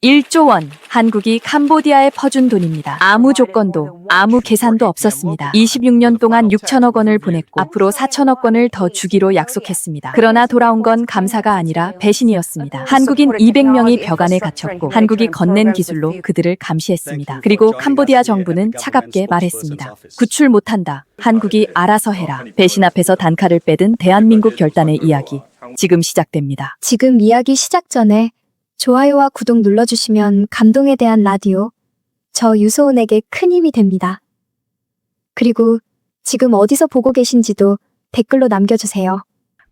1조 원, 한국이 캄보디아에 퍼준 돈입니다. 아무 조건도, 아무 계산도 없었습니다. 26년 동안 6천억 원을 보냈고 앞으로 4천억 원을 더 주기로 약속했습니다. 그러나 돌아온 건 감사가 아니라 배신이었습니다. 한국인 200명이 벽 안에 갇혔고 한국이 건넨 기술로 그들을 감시했습니다. 그리고 캄보디아 정부는 차갑게 말했습니다. 구출 못한다. 한국이 알아서 해라. 배신 앞에서 단칼을 빼든 대한민국 결단의 이야기. 지금 시작됩니다. 지금 이야기 시작 전에 좋아요와 구독 눌러주시면 감동에 대한 라디오, 저 유소은에게 큰 힘이 됩니다. 그리고 지금 어디서 보고 계신지도 댓글로 남겨주세요.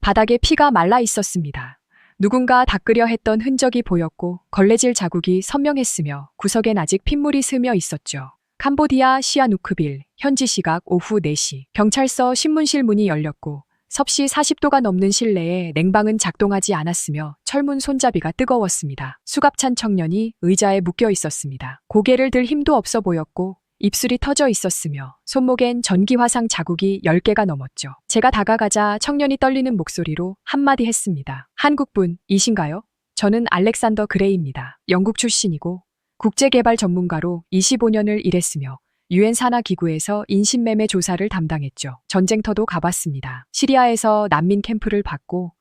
바닥에 피가 말라 있었습니다. 누군가 닦으려 했던 흔적이 보였고 걸레질 자국이 선명했으며 구석엔 아직 핏물이 스며 있었죠. 캄보디아 시아누크빌, 현지 시각 오후 4시, 경찰서 신문실 문이 열렸고 섭씨 40도가 넘는 실내에 냉방은 작동하지 않았으며 철문 손잡이가 뜨거웠습니다. 수갑찬 청년이 의자에 묶여 있었습니다. 고개를 들 힘도 없어 보였고 입술이 터져 있었으며 손목엔 전기 화상 자국이 10개가 넘었죠. 제가 다가가자 청년이 떨리는 목소리로 한마디 했습니다. 한국분이신가요? 저는 알렉산더 그레이입니다. 영국 출신이고 국제개발 전문가로 25년을 일했으며 유엔 산하기구에서 인신매매 조사를 담당했죠. 전쟁터도 가봤습니다. 시리아에서 난민 캠프를 봤고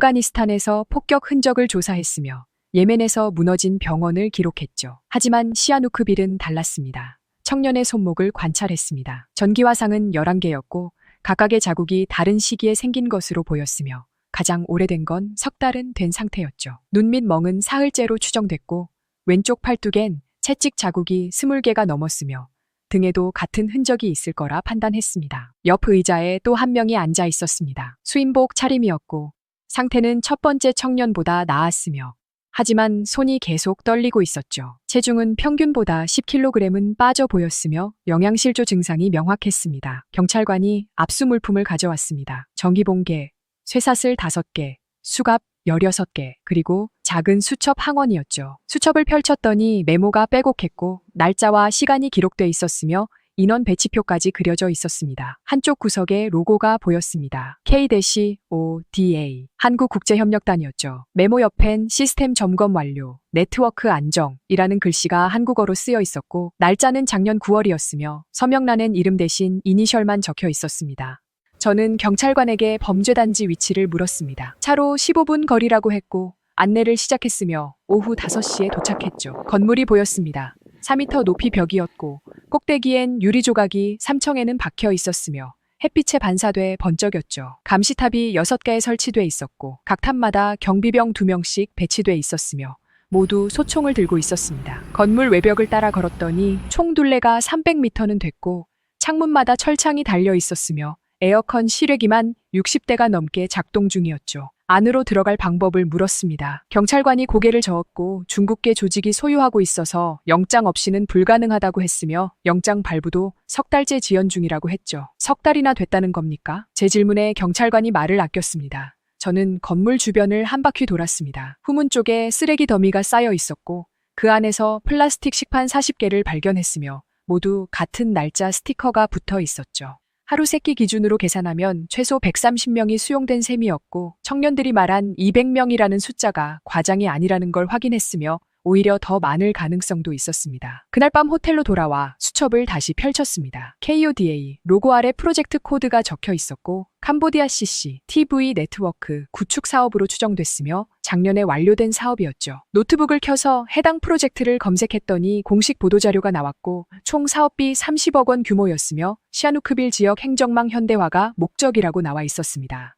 아프가니스탄에서 폭격 흔적을 조사했으며 예멘에서 무너진 병원을 기록했죠. 하지만 시아누크빌은 달랐습니다. 청년의 손목을 관찰했습니다. 전기화상은 11개였고 각각의 자국이 다른 시기에 생긴 것으로 보였으며 가장 오래된 건 석 달은 된 상태였죠. 눈 밑 멍은 사흘째로 추정됐고 왼쪽 팔뚝엔 채찍 자국이 20개가 넘었으며 등에도 같은 흔적이 있을 거라 판단했습니다. 옆 의자에 또 한 명이 앉아 있었습니다. 수인복 차림이었고 상태는 첫 번째 청년보다 나았으며 하지만 손이 계속 떨리고 있었죠. 체중은 평균보다 10kg은 빠져 보였으며 영양실조 증상이 명확했습니다. 경찰관이 압수 물품을 가져왔습니다. 전기봉개, 쇠사슬 5개, 수갑 16개, 그리고 작은 수첩 항원이었죠. 수첩을 펼쳤더니 메모가 빼곡했고 날짜와 시간이 기록돼 있었으며 인원 배치표까지 그려져 있었습니다. 한쪽 구석에 로고가 보였습니다. K-ODA, 한국국제협력단이었죠. 메모 옆엔 시스템 점검 완료, 네트워크 안정이라는 글씨가 한국어로 쓰여 있었고 날짜는 작년 9월이었으며 서명란엔 이름 대신 이니셜만 적혀 있었습니다. 저는 경찰관에게 범죄단지 위치를 물었습니다. 차로 15분 거리라고 했고 안내를 시작했으며 오후 5시에 도착했죠. 건물이 보였습니다. 4m 높이 벽이었고 꼭대기엔 유리 조각이 3층에는 박혀 있었으며 햇빛에 반사돼 번쩍였죠. 감시탑이 6개에 설치돼 있었고 각 탑마다 경비병 2명씩 배치돼 있었으며 모두 소총을 들고 있었습니다. 건물 외벽을 따라 걸었더니 총 둘레가 300m는 됐고 창문마다 철창이 달려 있었으며 에어컨 실외기만 60대가 넘게 작동 중이었죠. 안으로 들어갈 방법을 물었습니다. 경찰관이 고개를 저었고 중국계 조직이 소유하고 있어서 영장 없이는 불가능하다고 했으며 영장 발부도 석 달째 지연 중이라고 했죠. 석 달이나 됐다는 겁니까? 제 질문에 경찰관이 말을 아꼈습니다. 저는 건물 주변을 한 바퀴 돌았습니다. 후문 쪽에 쓰레기 더미가 쌓여 있었고 그 안에서 플라스틱 식판 40개를 발견했으며 모두 같은 날짜 스티커가 붙어 있었죠. 하루 세끼 기준으로 계산하면 최소 130명이 수용된 셈이었고 청년들이 말한 200명이라는 숫자가 과장이 아니라는 걸 확인했으며 오히려 더 많을 가능성도 있었습니다. 그날 밤 호텔로 돌아와 수첩을 다시 펼쳤습니다. KODA 로고 아래 프로젝트 코드가 적혀 있었고 캄보디아 CCTV 네트워크 구축 사업으로 추정됐으며 작년에 완료된 사업이었죠. 노트북을 켜서 해당 프로젝트를 검색했더니 공식 보도자료가 나왔고 총 사업비 30억 원 규모였으며 시아누크빌 지역 행정망 현대화가 목적이라고 나와 있었습니다.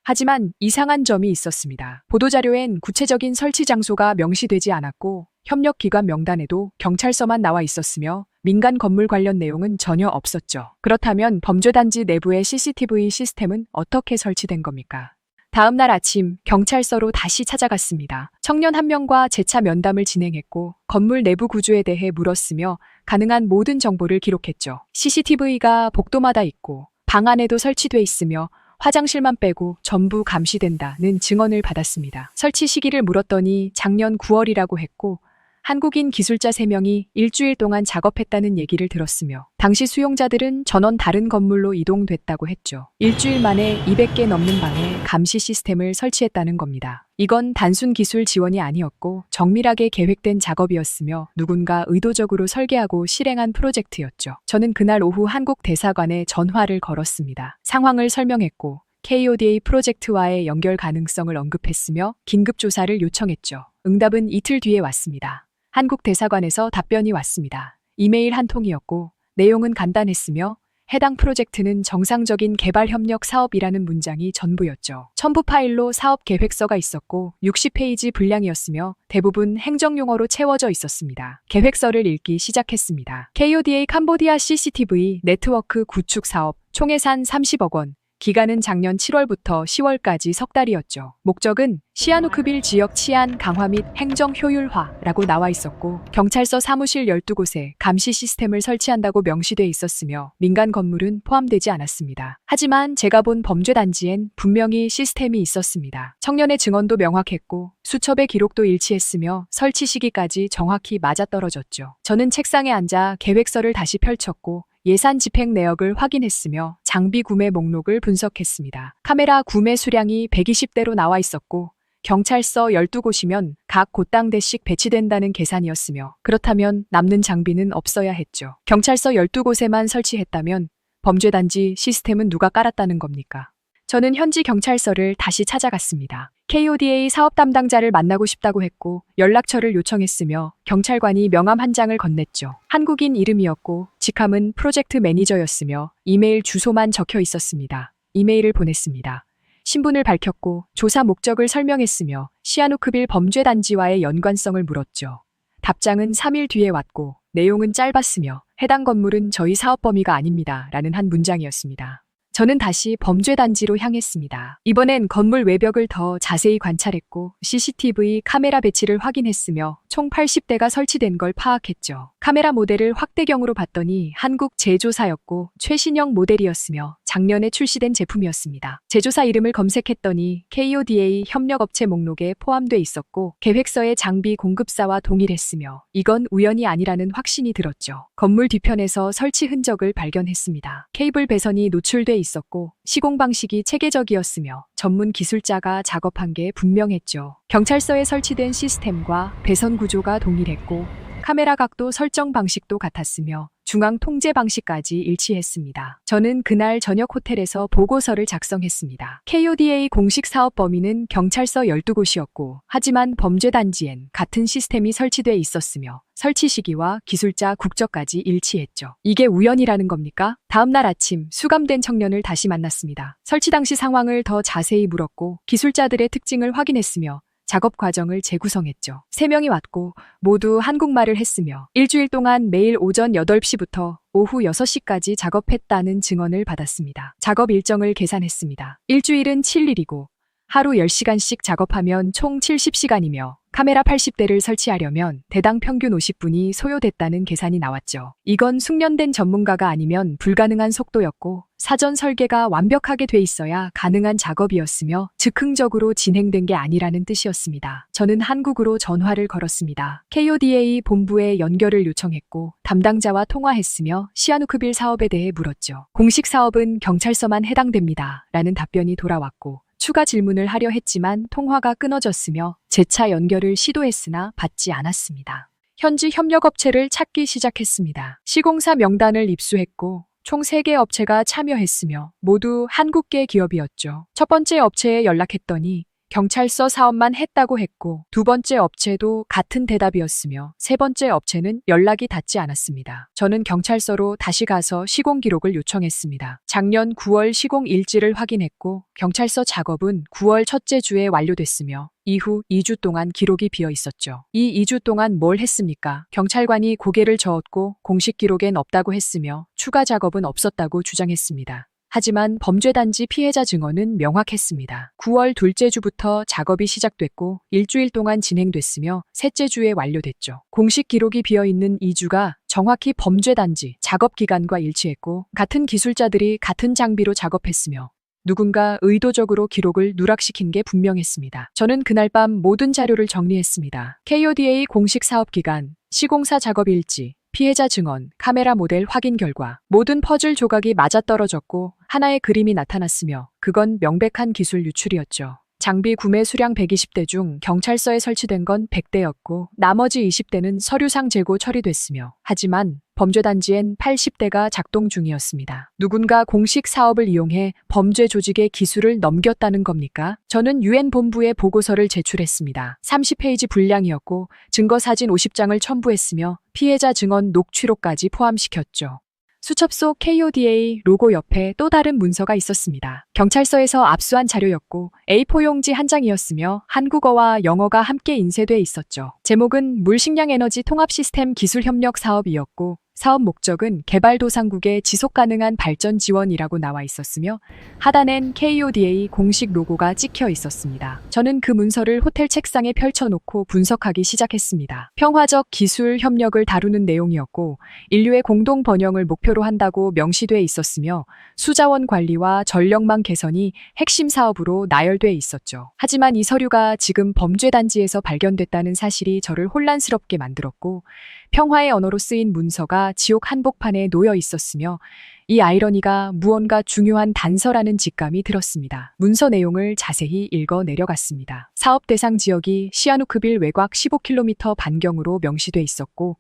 하지만 이상한 점이 있었습니다. 보도자료엔 구체적인 설치 장소가 명시되지 않았고 협력기관 명단에도 경찰서만 나와 있었으며 민간 건물 관련 내용은 전혀 없었죠. 그렇다면 범죄단지 내부의 CCTV 시스템은 어떻게 설치된 겁니까? 다음 날 아침 경찰서로 다시 찾아갔습니다. 청년 한 명과 재차 면담을 진행했고 건물 내부 구조에 대해 물었으며 가능한 모든 정보를 기록했죠. CCTV가 복도마다 있고 방 안에도 설치돼 있으며 화장실만 빼고 전부 감시된다는 증언을 받았습니다. 설치 시기를 물었더니 작년 9월이라고 했고 한국인 기술자 3명이 일주일 동안 작업했다는 얘기를 들었으며 당시 수용자들은 전원 다른 건물로 이동됐다고 했죠. 일주일 만에 200개 넘는 방에 감시 시스템을 설치했다는 겁니다. 이건 단순 기술 지원이 아니었고 정밀하게 계획된 작업이었으며 누군가 의도적으로 설계하고 실행한 프로젝트였죠. 저는 그날 오후 한국 대사관에 전화를 걸었습니다. 상황을 설명했고 KODA 프로젝트와의 연결 가능성을 언급했으며 긴급 조사를 요청했죠. 응답은 이틀 뒤에 왔습니다. 한국 대사관에서 답변이 왔습니다. 이메일 한 통이었고 내용은 간단했으며 해당 프로젝트는 정상적인 개발 협력 사업이라는 문장이 전부였죠. 첨부 파일로 사업 계획서가 있었고 60페이지 분량이었으며 대부분 행정용어로 채워져 있었습니다. 계획서를 읽기 시작했습니다. KODA 캄보디아 CCTV 네트워크 구축 사업 총 예산 30억 원. 기간은 작년 7월부터 10월까지 석 달이었죠. 목적은 시아누크빌 지역 치안 강화 및 행정 효율화라고 나와 있었고 경찰서 사무실 12곳에 감시 시스템을 설치한다고 명시돼 있었으며 민간 건물은 포함되지 않았습니다. 하지만 제가 본 범죄 단지엔 분명히 시스템이 있었습니다. 청년의 증언도 명확했고 수첩의 기록도 일치했으며 설치 시기까지 정확히 맞아떨어졌죠. 저는 책상에 앉아 계획서를 다시 펼쳤고 예산 집행 내역을 확인했으며 장비 구매 목록을 분석했습니다. 카메라 구매 수량이 120대로 나와 있었고 경찰서 12곳이면 각 곳당대씩 배치된다는 계산이었으며 그렇다면 남는 장비는 없어야 했죠. 경찰서 12곳에만 설치했다면 범죄단지 시스템은 누가 깔았다는 겁니까? 저는 현지 경찰서를 다시 찾아갔습니다. KODA 사업 담당자를 만나고 싶다고 했고 연락처를 요청했으며 경찰관이 명함 한 장을 건넸죠. 한국인 이름이었고 직함은 프로젝트 매니저였으며 이메일 주소만 적혀 있었습니다. 이메일을 보냈습니다. 신분을 밝혔고 조사 목적을 설명했으며 시아누크빌 범죄 단지와의 연관성을 물었죠. 답장은 3일 뒤에 왔고 내용은 짧았으며 해당 건물은 저희 사업 범위가 아닙니다. 라는 한 문장이었습니다. 저는 다시 범죄 단지로 향했습니다. 이번엔 건물 외벽을 더 자세히 관찰했고 CCTV 카메라 배치를 확인했으며 총 80대가 설치된 걸 파악했죠. 카메라 모델을 확대경으로 봤더니 한국 제조사였고 최신형 모델이었으며 작년에 출시된 제품이었습니다. 제조사 이름을 검색했더니 KODA 협력업체 목록에 포함돼 있었고 계획서의 장비 공급사와 동일했으며 이건 우연이 아니라는 확신이 들었죠. 건물 뒤편에서 설치 흔적을 발견했습니다. 케이블 배선이 노출돼 있었고 시공 방식이 체계적이었으며 전문 기술자가 작업한 게 분명했죠. 경찰서에 설치된 시스템과 배선 구조가 동일했고 카메라 각도 설정 방식도 같았으며 중앙 통제 방식까지 일치했습니다. 저는 그날 저녁 호텔에서 보고서를 작성했습니다. KODA 공식 사업 범위는 경찰서 12곳이었고 하지만 범죄 단지엔 같은 시스템이 설치돼 있었으며 설치 시기와 기술자 국적까지 일치했죠. 이게 우연이라는 겁니까? 다음 날 아침 수감된 청년을 다시 만났습니다. 설치 당시 상황을 더 자세히 물었고 기술자들의 특징을 확인했으며 작업 과정을 재구성했죠. 3명이 왔고 모두 한국말을 했으며 일주일 동안 매일 오전 8시부터 오후 6시까지 작업했다는 증언을 받았습니다. 작업 일정을 계산했습니다. 일주일은 7일이고 하루 10시간씩 작업하면 총 70시간이며 카메라 80대를 설치하려면 대당 평균 50분이 소요됐다는 계산이 나왔죠. 이건 숙련된 전문가가 아니면 불가능한 속도였고 사전 설계가 완벽하게 돼 있어야 가능한 작업이었으며 즉흥적으로 진행된 게 아니라는 뜻이었습니다. 저는 한국으로 전화를 걸었습니다. KODA 본부에 연결을 요청했고 담당자와 통화했으며 시아누크빌 사업에 대해 물었죠. 공식 사업은 경찰서만 해당됩니다. 라는 답변이 돌아왔고 추가 질문을 하려 했지만 통화가 끊어졌으며 재차 연결을 시도했으나 받지 않았습니다. 현지 협력업체를 찾기 시작했습니다. 시공사 명단을 입수했고 총 3개 업체가 참여했으며 모두 한국계 기업이었죠. 첫 번째 업체에 연락했더니 경찰서 사업만 했다고 했고 두 번째 업체도 같은 대답이었으며 세 번째 업체는 연락이 닿지 않았습니다. 저는 경찰서로 다시 가서 시공 기록을 요청했습니다. 작년 9월 시공 일지를 확인했고 경찰서 작업은 9월 첫째 주에 완료됐으며 이후 2주 동안 기록이 비어 있었죠. 이 2주 동안 뭘 했습니까? 경찰관이 고개를 저었고 공식 기록엔 없다고 했으며 추가 작업은 없었다고 주장했습니다. 하지만 범죄단지 피해자 증언은 명확했습니다. 9월 둘째 주부터 작업이 시작됐고 일주일 동안 진행됐으며 셋째 주에 완료됐죠. 공식 기록이 비어있는 2주가 정확히 범죄단지 작업 기간과 일치했고 같은 기술자들이 같은 장비로 작업했으며 누군가 의도적으로 기록을 누락시킨 게 분명했습니다. 저는 그날 밤 모든 자료를 정리했습니다. KODA 공식 사업 기간, 시공사 작업 일지, 피해자 증언, 카메라 모델 확인 결과, 모든 퍼즐 조각이 맞아떨어졌고 하나의 그림이 나타났으며 그건 명백한 기술 유출이었죠. 장비 구매 수량 120대 중 경찰서에 설치된 건 100대였고 나머지 20대는 서류상 재고 처리됐으며 하지만 범죄단지엔 80대가 작동 중이었습니다. 누군가 공식 사업을 이용해 범죄 조직의 기술을 넘겼다는 겁니까? 저는 유엔 본부에 보고서를 제출했습니다. 30페이지 분량이었고 증거 사진 50장을 첨부했으며 피해자 증언 녹취록까지 포함시켰죠. 수첩속 KODA 로고 옆에 또 다른 문서가 있었습니다. 경찰서에서 압수한 자료였고 A4 용지 한 장이었으며 한국어와 영어가 함께 인쇄돼 있었죠. 제목은 물식량에너지 통합시스템 기술협력 사업이었고 사업 목적은 개발도상국의 지속가능한 발전 지원이라고 나와 있었으며 하단엔 KODA 공식 로고가 찍혀 있었습니다. 저는 그 문서를 호텔 책상에 펼쳐놓고 분석하기 시작했습니다. 평화적 기술 협력을 다루는 내용이었고 인류의 공동 번영을 목표로 한다고 명시돼 있었으며 수자원 관리와 전력망 개선이 핵심 사업으로 나열돼 있었죠. 하지만 이 서류가 지금 범죄단지에서 발견됐다는 사실이 저를 혼란스럽게 만들었고 평화의 언어로 쓰인 문서가 지옥 한복판에 놓여 있었으며 이 아이러니가 무언가 중요한 단서라는 직감이 들었습니다. 문서 내용을 자세히 읽어 내려갔습니다. 사업 대상 지역이 시아누크빌 외곽 15km 반경으로 명시돼 있었고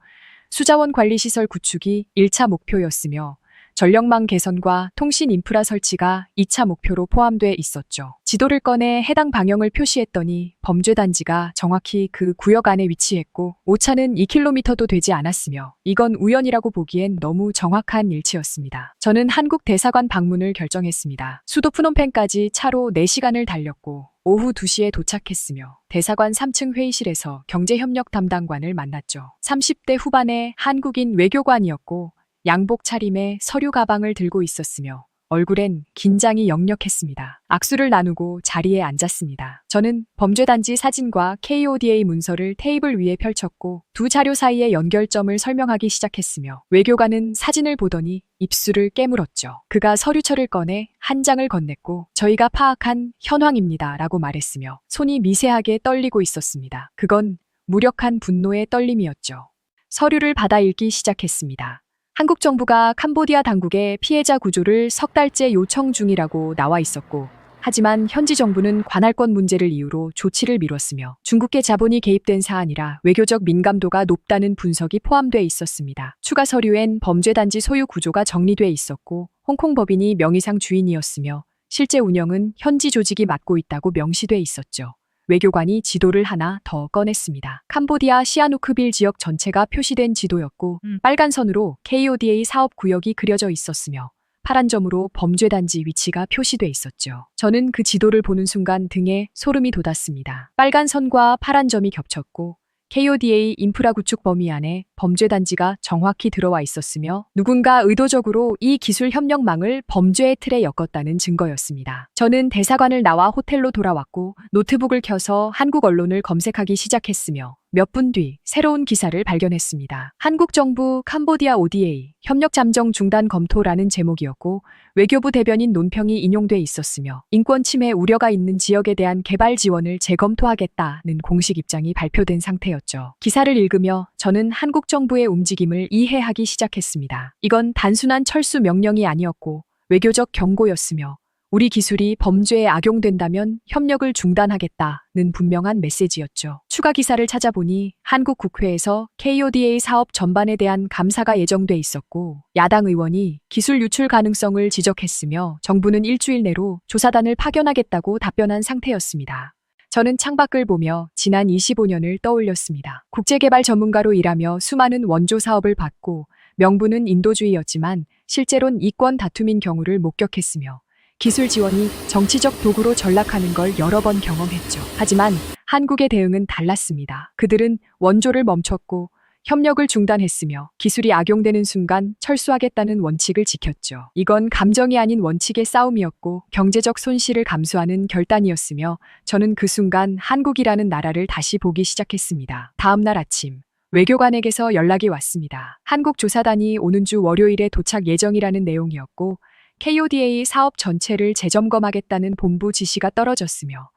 수자원 관리시설 구축이 1차 목표였으며 전력망 개선과 통신 인프라 설치가 2차 목표로 포함돼 있었죠. 지도를 꺼내 해당 방향을 표시했더니 범죄단지가 정확히 그 구역 안에 위치했고 오차는 2km도 되지 않았으며 이건 우연이라고 보기엔 너무 정확한 일치였습니다. 저는 한국 대사관 방문을 결정했습니다. 수도 프놈펜까지 차로 4시간을 달렸고 오후 2시에 도착했으며 대사관 3층 회의실에서 경제협력 담당관을 만났죠. 30대 후반의 한국인 외교관이었고 양복 차림에 서류 가방을 들고 있었으며 얼굴엔 긴장이 역력했습니다. 악수를 나누고 자리에 앉았습니다. 저는 범죄단지 사진과 KODA 문서를 테이블 위에 펼쳤고 두 자료 사이의 연결점을 설명하기 시작했으며 외교관은 사진을 보더니 입술을 깨물었죠. 그가 서류철을 꺼내 한 장을 건넸고 저희가 파악한 현황입니다 라고 말했으며 손이 미세하게 떨리고 있었습니다. 그건 무력한 분노의 떨림이었죠. 서류를 받아 읽기 시작했습니다. 한국 정부가 캄보디아 당국에 피해자 구조를 석 달째 요청 중이라고 나와 있었고 하지만 현지 정부는 관할권 문제를 이유로 조치를 미뤘으며 중국계 자본이 개입된 사안이라 외교적 민감도가 높다는 분석이 포함돼 있었습니다. 추가 서류엔 범죄단지 소유 구조가 정리돼 있었고 홍콩 법인이 명의상 주인이었으며 실제 운영은 현지 조직이 맡고 있다고 명시돼 있었죠. 외교관이 지도를 하나 더 꺼냈습니다. 캄보디아 시아누크빌 지역 전체가 표시된 지도였고 빨간 선으로 KODA 사업 구역이 그려져 있었으며 파란 점으로 범죄단지 위치가 표시돼 있었죠. 저는 그 지도를 보는 순간 등에 소름이 돋았습니다. 빨간 선과 파란 점이 겹쳤고 KODA 인프라 구축 범위 안에 범죄단지가 정확히 들어와 있었으며 누군가 의도적으로 이 기술 협력망을 범죄의 틀에 엮었다는 증거였습니다. 저는 대사관을 나와 호텔로 돌아왔고 노트북을 켜서 한국 언론을 검색하기 시작했으며 몇 분 뒤 새로운 기사를 발견했습니다. 한국 정부 캄보디아 ODA 협력 잠정 중단 검토라는 제목이었고 외교부 대변인 논평이 인용돼 있었으며 인권 침해 우려가 있는 지역에 대한 개발 지원을 재검토하겠다는 공식 입장이 발표된 상태였죠. 기사를 읽으며 저는 한국 정부의 움직임을 이해하기 시작했습니다. 이건 단순한 철수 명령이 아니었고 외교적 경고였으며 우리 기술이 범죄에 악용된다면 협력을 중단하겠다는 분명한 메시지였죠. 추가 기사를 찾아보니 한국 국회에서 KODA 사업 전반에 대한 감사가 예정돼 있었고 야당 의원이 기술 유출 가능성을 지적했으며 정부는 일주일 내로 조사단을 파견하겠다고 답변한 상태였습니다. 저는 창밖을 보며 지난 25년을 떠올렸습니다. 국제개발 전문가로 일하며 수많은 원조 사업을 봤고 명분은 인도주의였지만 실제론 이권 다툼인 경우를 목격했으며 기술 지원이 정치적 도구로 전락하는 걸 여러 번 경험했죠. 하지만 한국의 대응은 달랐습니다. 그들은 원조를 멈췄고 협력을 중단했으며 기술이 악용되는 순간 철수하겠다는 원칙을 지켰죠. 이건 감정이 아닌 원칙의 싸움이었고 경제적 손실을 감수하는 결단이었으며 저는 그 순간 한국이라는 나라를 다시 보기 시작했습니다. 다음 날 아침 외교관에게서 연락이 왔습니다. 한국 조사단이 오는 주 월요일에 도착 예정이라는 내용이었고 KODA 사업 전체를 재점검하겠다는 본부 지시가 떨어졌으며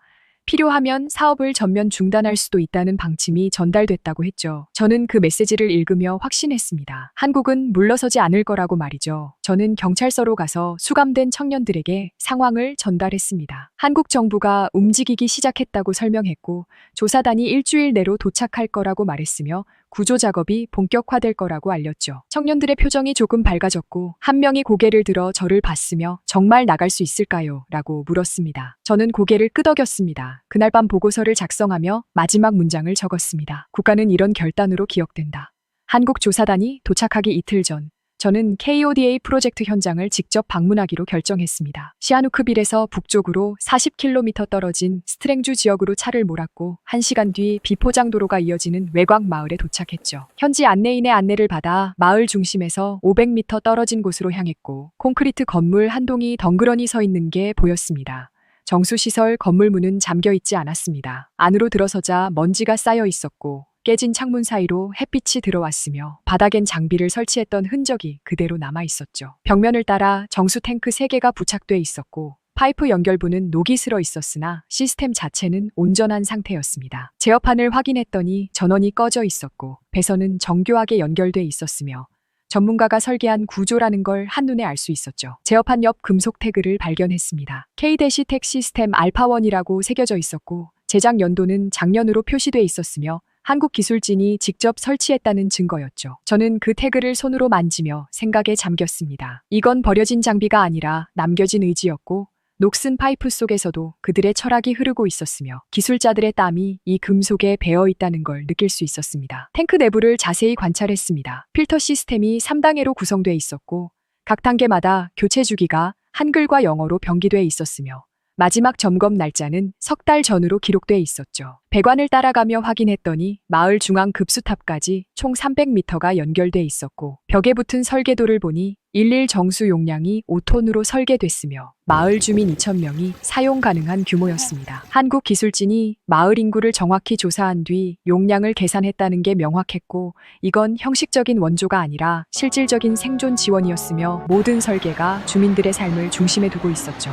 필요하면 사업을 전면 중단할 수도 있다는 방침이 전달됐다고 했죠. 저는 그 메시지를 읽으며 확신했습니다. 한국은 물러서지 않을 거라고 말이죠. 저는 경찰서로 가서 수감된 청년들에게 상황을 전달했습니다. 한국 정부가 움직이기 시작했다고 설명했고 조사단이 일주일 내로 도착할 거라고 말했으며 구조 작업이 본격화될 거라고 알렸죠. 청년들의 표정이 조금 밝아졌고 한 명이 고개를 들어 저를 봤으며 정말 나갈 수 있을까요? 라고 물었습니다. 저는 고개를 끄덕였습니다. 그날 밤 보고서를 작성하며 마지막 문장을 적었습니다. 국가는 이런 결단으로 기억된다. 한국 조사단이 도착하기 이틀 전 저는 KODA 프로젝트 현장을 직접 방문하기로 결정했습니다. 시아누크빌에서 북쪽으로 40km 떨어진 스트랭주 지역으로 차를 몰았고 1시간 뒤 비포장도로가 이어지는 외곽 마을에 도착했죠. 현지 안내인의 안내를 받아 마을 중심에서 500m 떨어진 곳으로 향했고 콘크리트 건물 한 동이 덩그러니 서 있는 게 보였습니다. 정수시설 건물 문은 잠겨 있지 않았습니다. 안으로 들어서자 먼지가 쌓여 있었고 깨진 창문 사이로 햇빛이 들어왔으며 바닥엔 장비를 설치했던 흔적이 그대로 남아 있었죠. 벽면을 따라 정수 탱크 3개가 부착돼 있었고 파이프 연결부는 녹이 슬어 있었으나 시스템 자체는 온전한 상태였습니다. 제어판을 확인했더니 전원이 꺼져 있었고 배선은 정교하게 연결돼 있었으며 전문가가 설계한 구조라는 걸 한눈에 알 수 있었죠. 제어판 옆 금속 태그를 발견했습니다. K-택 시스템 알파1이라고 새겨져 있었고 제작 연도는 작년으로 표시돼 있었으며 한국 기술진이 직접 설치했다는 증거였죠. 저는 그 태그를 손으로 만지며 생각에 잠겼습니다. 이건 버려진 장비가 아니라 남겨진 의지였고 녹슨 파이프 속에서도 그들의 철학이 흐르고 있었으며 기술자들의 땀이 이 금속에 배어 있다는 걸 느낄 수 있었습니다. 탱크 내부를 자세히 관찰했습니다. 필터 시스템이 3단계로 구성돼 있었고 각 단계마다 교체 주기가 한글과 영어로 병기돼 있었으며 마지막 점검 날짜는 석 달 전으로 기록돼 있었죠. 배관을 따라가며 확인했더니 마을 중앙 급수탑까지 총 300m가 연결돼 있었고 벽에 붙은 설계도를 보니 일일 정수 용량이 5톤으로 설계됐으며 마을 주민 2,000명이 사용 가능한 규모였습니다. 한국 기술진이 마을 인구를 정확히 조사한 뒤 용량을 계산했다는 게 명확했고 이건 형식적인 원조가 아니라 실질적인 생존 지원이었으며 모든 설계가 주민들의 삶을 중심에 두고 있었죠.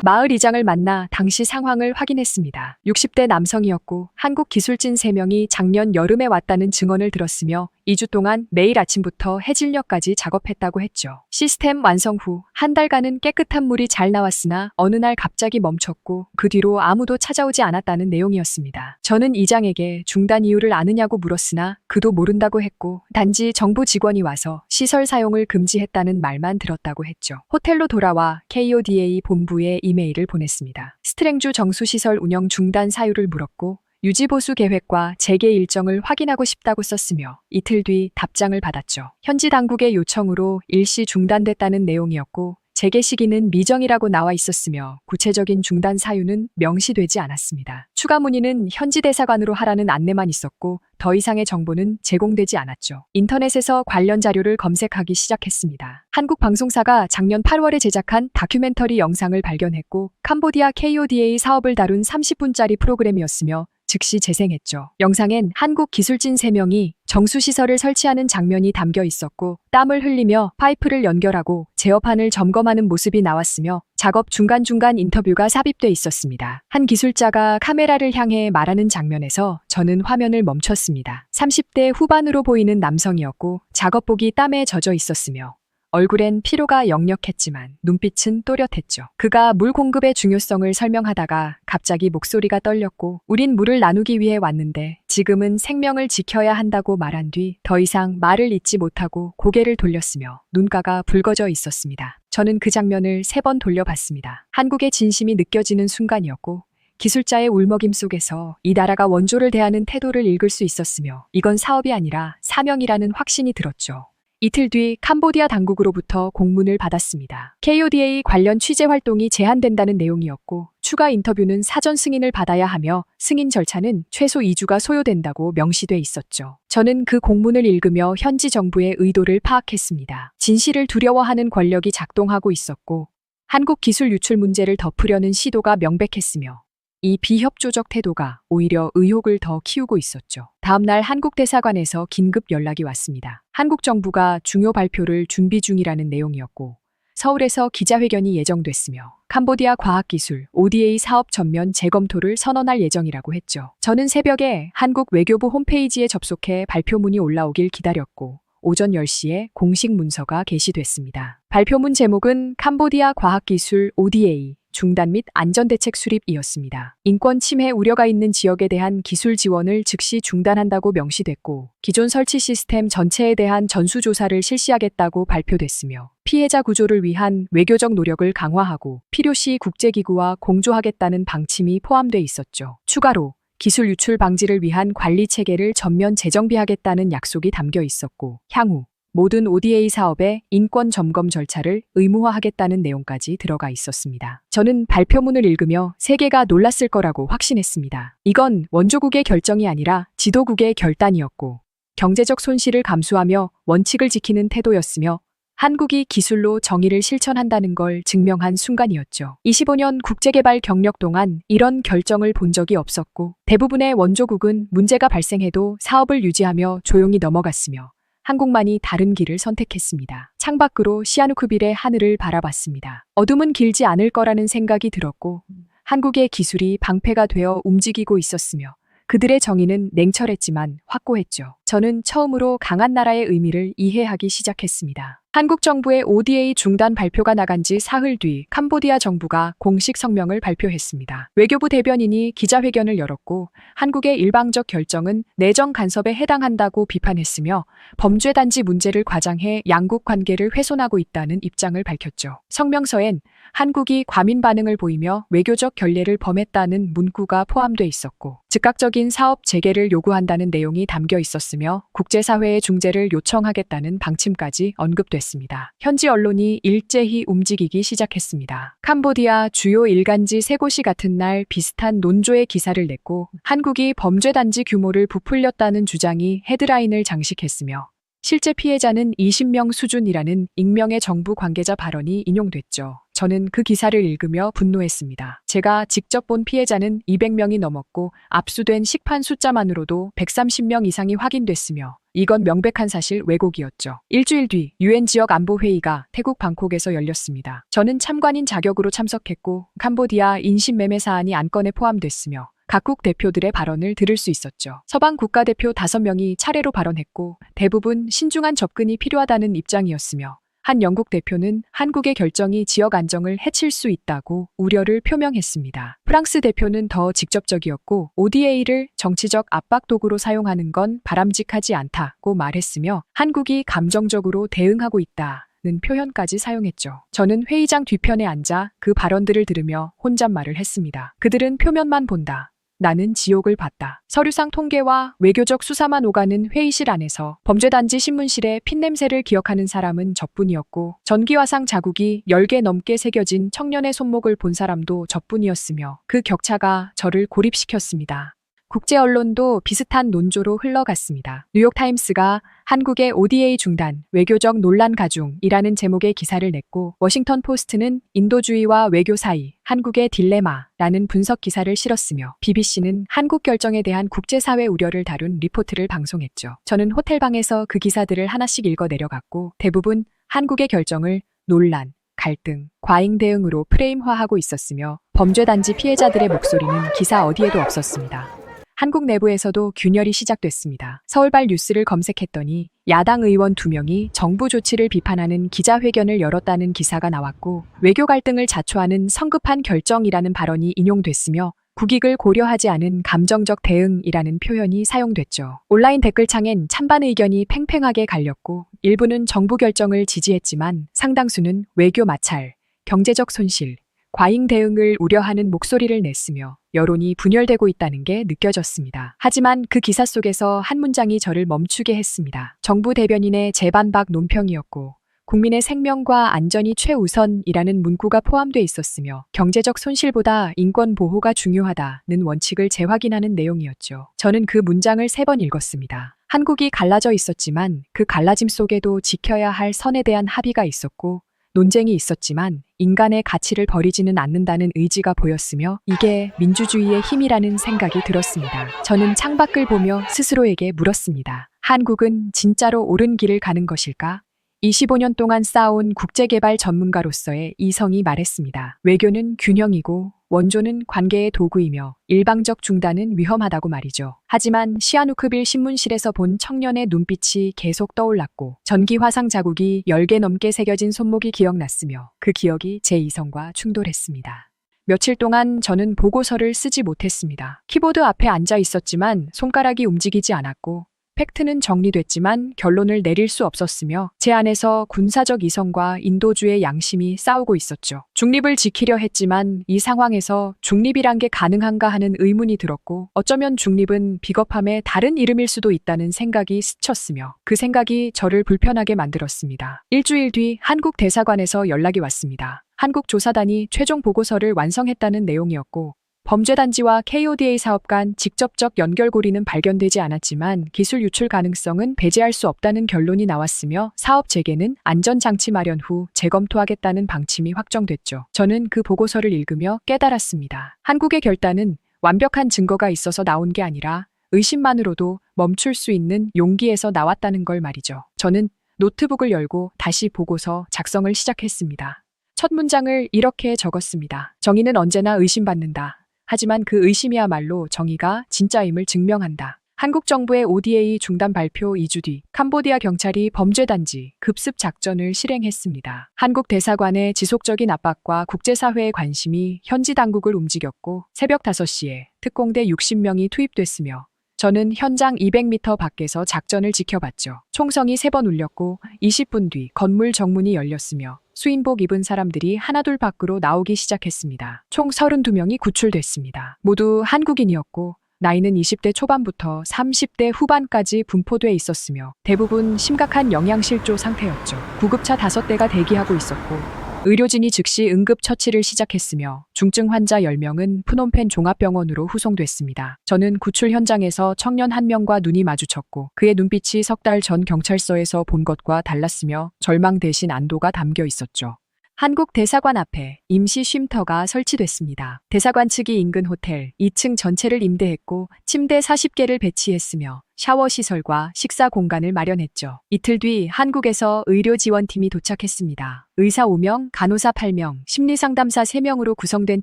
마을 이장을 만나 당시 상황을 확인했습니다. 60대 남성이었고 한국 기술진 3명이 작년 여름에 왔다는 증언을 들었으며 2주 동안 매일 아침부터 해질녘까지 작업했다고 했죠. 시스템 완성 후 한 달간은 깨끗한 물이 잘 나왔으나 어느 날 갑자기 멈췄고 그 뒤로 아무도 찾아오지 않았다는 내용이었습니다. 저는 이장에게 중단 이유를 아느냐고 물었으나 그도 모른다고 했고 단지 정부 직원이 와서 시설 사용을 금지했다는 말만 들었다고 했죠. 호텔로 돌아와 KODA 본부에 이메일을 보냈습니다. 스트랭주 정수시설 운영 중단 사유를 물었고 유지보수 계획과 재개 일정을 확인하고 싶다고 썼으며 이틀 뒤 답장을 받았죠. 현지 당국의 요청으로 일시 중단됐다는 내용이었고 재개 시기는 미정이라고 나와 있었으며 구체적인 중단 사유는 명시되지 않았습니다. 추가 문의는 현지 대사관으로 하라는 안내만 있었고 더 이상의 정보는 제공되지 않았죠. 인터넷에서 관련 자료를 검색하기 시작했습니다. 한국 방송사가 작년 8월에 제작한 다큐멘터리 영상을 발견했고 캄보디아 KODA 사업을 다룬 30분짜리 프로그램이었으며 즉시 재생했죠. 영상엔 한국 기술진 3명이 정수시설을 설치하는 장면이 담겨 있었고 땀을 흘리며 파이프를 연결하고 제어판을 점검하는 모습이 나왔으며 작업 중간중간 인터뷰가 삽입돼 있었습니다. 한 기술자가 카메라를 향해 말하는 장면에서 저는 화면을 멈췄습니다. 30대 후반으로 보이는 남성이었고 작업복이 땀에 젖어 있었으며 얼굴엔 피로가 역력했지만 눈빛은 또렷했죠. 그가 물 공급의 중요성을 설명하다가 갑자기 목소리가 떨렸고 우린 물을 나누기 위해 왔는데 지금은 생명을 지켜야 한다고 말한 뒤 더 이상 말을 잇지 못하고 고개를 돌렸으며 눈가가 붉어져 있었습니다. 저는 그 장면을 3번 돌려봤습니다. 한국의 진심이 느껴지는 순간이었고 기술자의 울먹임 속에서 이 나라가 원조를 대하는 태도를 읽을 수 있었으며 이건 사업이 아니라 사명이라는 확신이 들었죠. 이틀 뒤 캄보디아 당국으로부터 공문을 받았습니다. KODA 관련 취재 활동이 제한된다는 내용이었고 추가 인터뷰는 사전 승인을 받아야 하며 승인 절차는 최소 2주가 소요된다고 명시돼 있었죠. 저는 그 공문을 읽으며 현지 정부의 의도를 파악했습니다. 진실을 두려워하는 권력이 작동하고 있었고 한국 기술 유출 문제를 덮으려는 시도가 명백했으며 이 비협조적 태도가 오히려 의혹을 더 키우고 있었죠. 다음 날 한국 대사관에서 긴급 연락이 왔습니다. 한국 정부가 중요 발표를 준비 중이라는 내용이었고 서울에서 기자회견이 예정됐으며 캄보디아 과학기술 ODA 사업 전면 재검토를 선언할 예정이라고 했죠. 저는 새벽에 한국 외교부 홈페이지에 접속해 발표문이 올라오길 기다렸고 오전 10시에 공식 문서가 게시됐습니다. 발표문 제목은 캄보디아 과학기술 ODA 중단 및 안전대책 수립이었습니다. 인권 침해 우려가 있는 지역에 대한 기술 지원을 즉시 중단한다고 명시됐고 기존 설치 시스템 전체에 대한 전수조사를 실시하겠다고 발표됐으며 피해자 구조를 위한 외교적 노력을 강화하고 필요시 국제기구와 공조하겠다는 방침이 포함돼 있었죠. 추가로 기술 유출 방지를 위한 관리 체계를 전면 재정비하겠다는 약속이 담겨 있었고 향후 모든 ODA 사업의 인권 점검 절차를 의무화하겠다는 내용까지 들어가 있었습니다. 저는 발표문을 읽으며 세계가 놀랐을 거라고 확신했습니다. 이건 원조국의 결정이 아니라 지도국의 결단이었고 경제적 손실을 감수하며 원칙을 지키는 태도였으며 한국이 기술로 정의를 실천한다는 걸 증명한 순간이었죠. 25년 국제개발 경력 동안 이런 결정을 본 적이 없었고 대부분의 원조국은 문제가 발생해도 사업을 유지하며 조용히 넘어갔으며 한국만이 다른 길을 선택했습니다. 창밖으로 시아누크빌의 하늘을 바라봤습니다. 어둠은 길지 않을 거라는 생각이 들었고 한국의 기술이 방패가 되어 움직이고 있었으며 그들의 정의는 냉철했지만 확고했죠. 저는 처음으로 강한 나라의 의미를 이해하기 시작했습니다. 한국 정부의 ODA 중단 발표가 나간 지 사흘 뒤 캄보디아 정부가 공식 성명을 발표했습니다. 외교부 대변인이 기자회견을 열었고 한국의 일방적 결정은 내정 간섭에 해당한다고 비판했으며 범죄 단지 문제를 과장해 양국 관계를 훼손하고 있다는 입장을 밝혔죠. 성명서엔 한국이 과민 반응을 보이며 외교적 결례를 범했다는 문구가 포함돼 있었고 즉각적인 사업 재개를 요구한다는 내용이 담겨 있었으며 국제사회의 중재를 요청하겠다는 방침까지 언급됐습니다. 현지 언론이 일제히 움직이기 시작했습니다. 캄보디아 주요 일간지 세 곳이 같은 날 비슷한 논조의 기사를 냈고 한국이 범죄 단지 규모를 부풀렸다는 주장이 헤드라인을 장식했으며 실제 피해자는 20명 수준이라는 익명의 정부 관계자 발언이 인용됐죠. 저는 그 기사를 읽으며 분노했습니다. 제가 직접 본 피해자는 200명이 넘었고 압수된 식판 숫자만으로도 130명 이상이 확인됐으며 이건 명백한 사실 왜곡이었죠. 일주일 뒤 UN 지역안보회의가 태국 방콕에서 열렸습니다. 저는 참관인 자격으로 참석했고 캄보디아 인신매매 사안이 안건에 포함됐으며 각국 대표들의 발언을 들을 수 있었죠. 서방 국가대표 5명이 차례로 발언했고 대부분 신중한 접근이 필요하다는 입장이었으며 한 영국 대표는 한국의 결정이 지역 안정을 해칠 수 있다고 우려를 표명했습니다. 프랑스 대표는 더 직접적이었고 ODA를 정치적 압박 도구로 사용하는 건 바람직하지 않다고 말했으며 한국이 감정적으로 대응하고 있다는 표현까지 사용했죠. 저는 회의장 뒤편에 앉아 그 발언들을 들으며 혼잣말을 했습니다. 그들은 표면만 본다. 나는 지옥을 봤다. 서류상 통계와 외교적 수사만 오가는 회의실 안에서 범죄단지 신문실의 핏냄새를 기억하는 사람은 저뿐이었고 전기화상 자국이 10개 넘게 새겨진 청년의 손목을 본 사람도 저뿐이었으며 그 격차가 저를 고립시켰습니다. 국제 언론도 비슷한 논조로 흘러갔습니다. 뉴욕타임스가 한국의 ODA 중단, 외교적 논란 가중이라는 제목의 기사를 냈고 워싱턴 포스트는 인도주의와 외교 사이, 한국의 딜레마라는 분석 기사를 실었으며 BBC는 한국 결정에 대한 국제사회 우려를 다룬 리포트를 방송했죠. 저는 호텔방에서 그 기사들을 하나씩 읽어 내려갔고 대부분 한국의 결정을 논란, 갈등, 과잉 대응으로 프레임화하고 있었으며 범죄단지 피해자들의 목소리는 기사 어디에도 없었습니다. 한국 내부에서도 균열이 시작됐습니다. 서울발 뉴스를 검색했더니 야당 의원 2명이 정부 조치를 비판하는 기자회견을 열었다는 기사가 나왔고 외교 갈등을 자초하는 성급한 결정이라는 발언이 인용됐으며 국익을 고려하지 않은 감정적 대응이라는 표현이 사용됐죠. 온라인 댓글창엔 찬반 의견이 팽팽하게 갈렸고 일부는 정부 결정을 지지했지만 상당수는 외교 마찰, 경제적 손실, 과잉 대응을 우려하는 목소리를 냈으며 여론이 분열되고 있다는 게 느껴졌습니다. 하지만 그 기사 속에서 한 문장이 저를 멈추게 했습니다. 정부 대변인의 재반박 논평이었고 국민의 생명과 안전이 최우선이라는 문구가 포함돼 있었으며 경제적 손실보다 인권 보호가 중요하다는 원칙을 재확인하는 내용이었죠. 저는 그 문장을 3번 읽었습니다. 한국이 갈라져 있었지만 그 갈라짐 속에도 지켜야 할 선에 대한 합의가 있었고 논쟁이 있었지만 인간의 가치를 버리지는 않는다는 의지가 보였으며 이게 민주주의의 힘이라는 생각이 들었습니다. 저는 창밖을 보며 스스로에게 물었습니다. 한국은 진짜로 옳은 길을 가는 것일까? 25년 동안 쌓아온 국제개발 전문가로서의 이성이 말했습니다. 외교는 균형이고 원조는 관계의 도구이며 일방적 중단은 위험하다고 말이죠. 하지만 시아누크빌 신문실에서 본 청년의 눈빛이 계속 떠올랐고 전기 화상 자국이 10개 넘게 새겨진 손목이 기억났으며 그 기억이 제 이성과 충돌했습니다. 며칠 동안 저는 보고서를 쓰지 못했습니다. 키보드 앞에 앉아 있었지만 손가락이 움직이지 않았고 팩트는 정리됐지만 결론을 내릴 수 없었으며 제 안에서 군사적 이성과 인도주의 양심이 싸우고 있었죠. 중립을 지키려 했지만 이 상황에서 중립이란 게 가능한가 하는 의문이 들었고 어쩌면 중립은 비겁함의 다른 이름일 수도 있다는 생각이 스쳤으며 그 생각이 저를 불편하게 만들었습니다. 일주일 뒤 한국 대사관에서 연락이 왔습니다. 한국 조사단이 최종 보고서를 완성했다는 내용이었고 범죄단지와 KODA 사업 간 직접적 연결고리는 발견되지 않았지만 기술 유출 가능성은 배제할 수 없다는 결론이 나왔으며 사업 재개는 안전장치 마련 후 재검토하겠다는 방침이 확정됐죠. 저는 그 보고서를 읽으며 깨달았습니다. 한국의 결단은 완벽한 증거가 있어서 나온 게 아니라 의심만으로도 멈출 수 있는 용기에서 나왔다는 걸 말이죠. 저는 노트북을 열고 다시 보고서 작성을 시작했습니다. 첫 문장을 이렇게 적었습니다. 정의는 언제나 의심받는다. 하지만 그 의심이야말로 정의가 진짜임을 증명한다. 한국 정부의 ODA 중단 발표 2주 뒤 캄보디아 경찰이 범죄단지 급습 작전을 실행했습니다. 한국 대사관의 지속적인 압박과 국제사회의 관심이 현지 당국을 움직였고 새벽 5시에 특공대 60명이 투입됐으며 저는 현장 200m 밖에서 작전을 지켜봤죠. 총성이 3번 울렸고 20분 뒤 건물 정문이 열렸으며 수인복 입은 사람들이 하나둘 밖으로 나오기 시작했습니다. 총 32명이 구출됐습니다. 모두 한국인이었고 나이는 20대 초반부터 30대 후반까지 분포돼 있었으며 대부분 심각한 영양실조 상태였죠. 구급차 5대가 대기하고 있었고 의료진이 즉시 응급처치를 시작했으며 중증 환자 10명은 프놈펜 종합병원으로 후송됐습니다. 저는 구출 현장에서 청년 한 명과 눈이 마주쳤고 그의 눈빛이 3달 전 경찰서에서 본 것과 달랐으며 절망 대신 안도가 담겨 있었죠. 한국 대사관 앞에 임시 쉼터가 설치됐습니다. 대사관 측이 인근 호텔 2층 전체를 임대했고 침대 40개를 배치했으며 샤워 시설과 식사 공간을 마련했죠. 이틀 뒤 한국에서 의료지원팀이 도착했습니다. 의사 5명, 간호사 8명, 심리상담사 3명으로 구성된